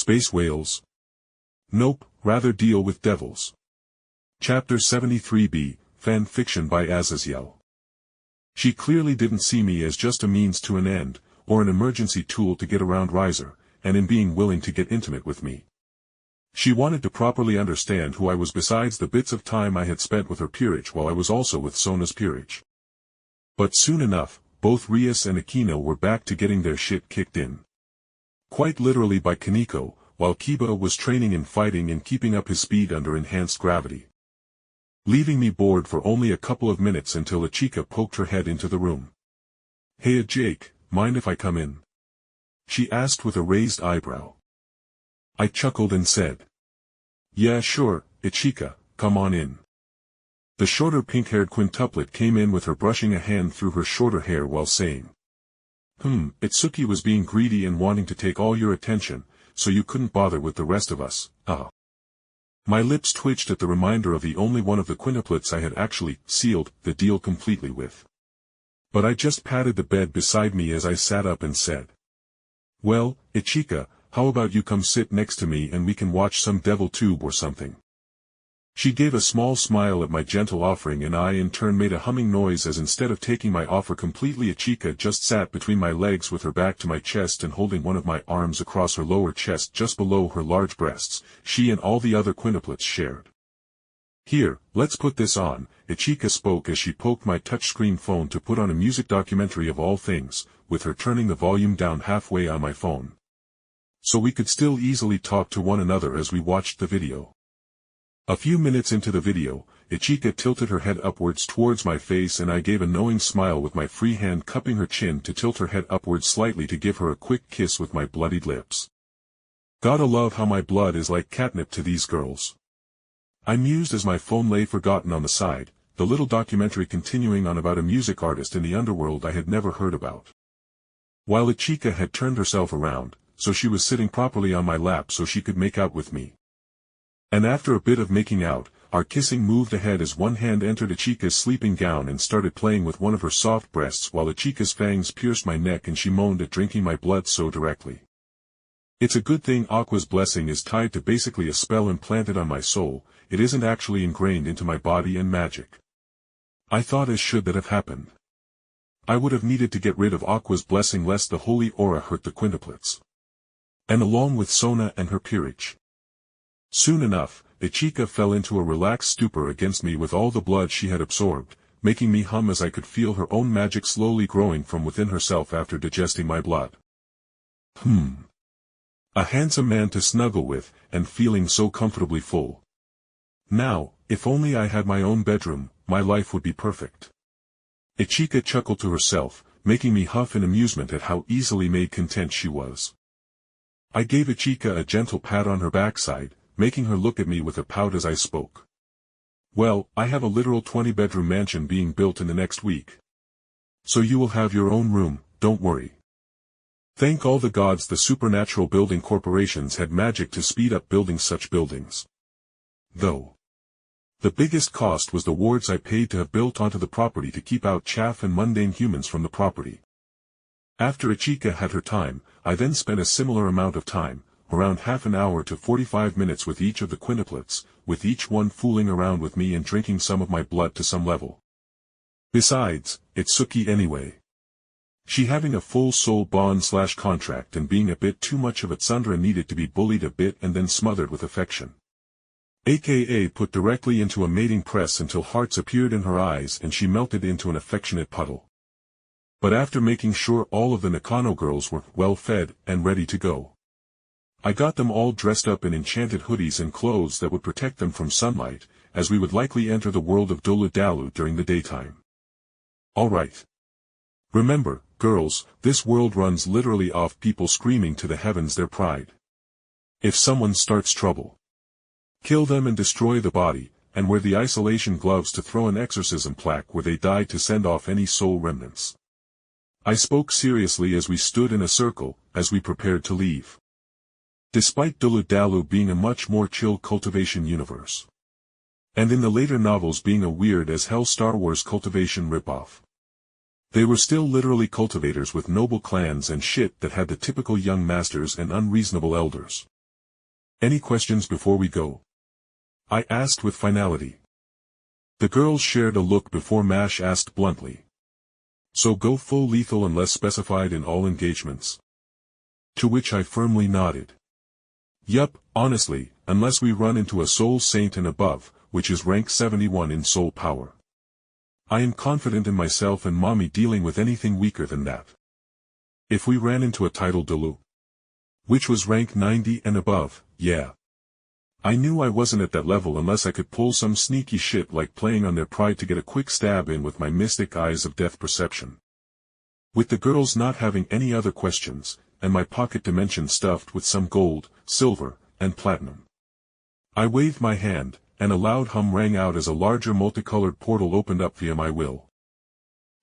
Space whales? Nope, rather deal with devils. Chapter 73b, Fan Fiction by Azazyel. She clearly didn't see me as just a means to an end, or an emergency tool to get around Riser, and in being willing to get intimate with me. She wanted to properly understand who I was besides the bits of time I had spent with her peerage while I was also with Sona's peerage. But soon enough, both Rias and Akeno were back to getting their shit kicked in. Quite literally by Koneko, while Kiba was training in fighting and keeping up his speed under enhanced gravity. Leaving me bored for only a couple of minutes until Achika poked her head into the room. "Hey Jake, mind if I come in?" she asked with a raised eyebrow. I chuckled and said, "Yeah sure, Achika, come on in." The shorter pink-haired quintuplet came in with her brushing a hand through her shorter hair while saying, Itsuki was being greedy and wanting to take all your attention, so you couldn't bother with the rest of us, My lips twitched at the reminder of the only one of the quintuplets I had actually sealed the deal completely with. But I just patted the bed beside me as I sat up and said, "Well, Achika, how about you come sit next to me and we can watch some devil tube or something?" She gave a small smile at my gentle offering and I in turn made a humming noise as instead of taking my offer completely Achika just sat between my legs with her back to my chest and holding one of my arms across her lower chest just below her large breasts, she and all the other quintuplets shared. "Here, let's put this on," Achika spoke as she poked my touchscreen phone to put on a music documentary of all things, with her turning the volume down halfway on my phone. So we could still easily talk to one another as we watched the video. A few minutes into the video, Achika tilted her head upwards towards my face and I gave a knowing smile with my free hand cupping her chin to tilt her head upwards slightly to give her a quick kiss with my bloodied lips. Gotta love how my blood is like catnip to these girls. I mused as my phone lay forgotten on the side, the little documentary continuing on about a music artist in the underworld I had never heard about. While Achika had turned herself around, so she was sitting properly on my lap so she could make out with me. And after a bit of making out, our kissing moved ahead as one hand entered Achika's sleeping gown and started playing with one of her soft breasts while Achika's fangs pierced my neck and she moaned at drinking my blood so directly. It's a good thing Aqua's blessing is tied to basically a spell implanted on my soul, it isn't actually ingrained into my body and magic. I thought as should that have happened. I would have needed to get rid of Aqua's blessing lest the holy aura hurt the quintuplets. And along with Sona and her peerage. Soon enough, Achika fell into a relaxed stupor against me with all the blood she had absorbed, making me hum as I could feel her own magic slowly growing from within herself after digesting my blood. A handsome man to snuggle with, and feeling so comfortably full. Now, if only I had my own bedroom, my life would be perfect. Achika chuckled to herself, making me huff in amusement at how easily made content she was. I gave Achika a gentle pat on her backside, making her look at me with a pout as I spoke. "Well, I have a literal 20-bedroom mansion being built in the next week. So you will have your own room, don't worry. Thank all the gods the supernatural building corporations had magic to speed up building such buildings. Though the biggest cost was the wards I paid to have built onto the property to keep out chaff and mundane humans from the property." After Achika had her time, I then spent a similar amount of time, around half an hour to 45 minutes with each of the quintuplets, with each one fooling around with me and drinking some of my blood to some level. Besides, Itsuki anyway. She having a full soul bond/contract and being a bit too much of a tsundere needed to be bullied a bit and then smothered with affection. AKA put directly into a mating press until hearts appeared in her eyes and she melted into an affectionate puddle. But after making sure all of the Nakano girls were well fed and ready to go, I got them all dressed up in enchanted hoodies and clothes that would protect them from sunlight, as we would likely enter the world of Dolu Dalu during the daytime. Alright. Remember, girls, this world runs literally off people screaming to the heavens their pride. If someone starts trouble, kill them and destroy the body, and wear the isolation gloves to throw an exorcism plaque where they died to send off any soul remnants. I spoke seriously as we stood in a circle, as we prepared to leave. Despite Dolu Dalu being a much more chill cultivation universe. And in the later novels being a weird as hell Star Wars cultivation ripoff. They were still literally cultivators with noble clans and shit that had the typical young masters and unreasonable elders. Any questions before we go? I asked with finality. The girls shared a look before Mash asked bluntly. So go full lethal unless specified in all engagements? To which I firmly nodded. Yup, honestly, unless we run into a soul saint and above, which is rank 71 in soul power. I am confident in myself and mommy dealing with anything weaker than that. If we ran into a title Delu, which was rank 90 and above, yeah. I knew I wasn't at that level unless I could pull some sneaky shit like playing on their pride to get a quick stab in with my mystic eyes of death perception. With the girls not having any other questions, and my pocket dimension stuffed with some gold, silver, and platinum. I waved my hand, and a loud hum rang out as a larger multicolored portal opened up via my will.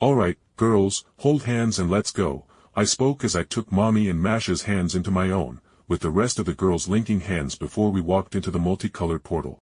Alright, girls, hold hands and let's go, I spoke as I took Mommy and Masha's hands into my own, with the rest of the girls linking hands before we walked into the multicolored portal.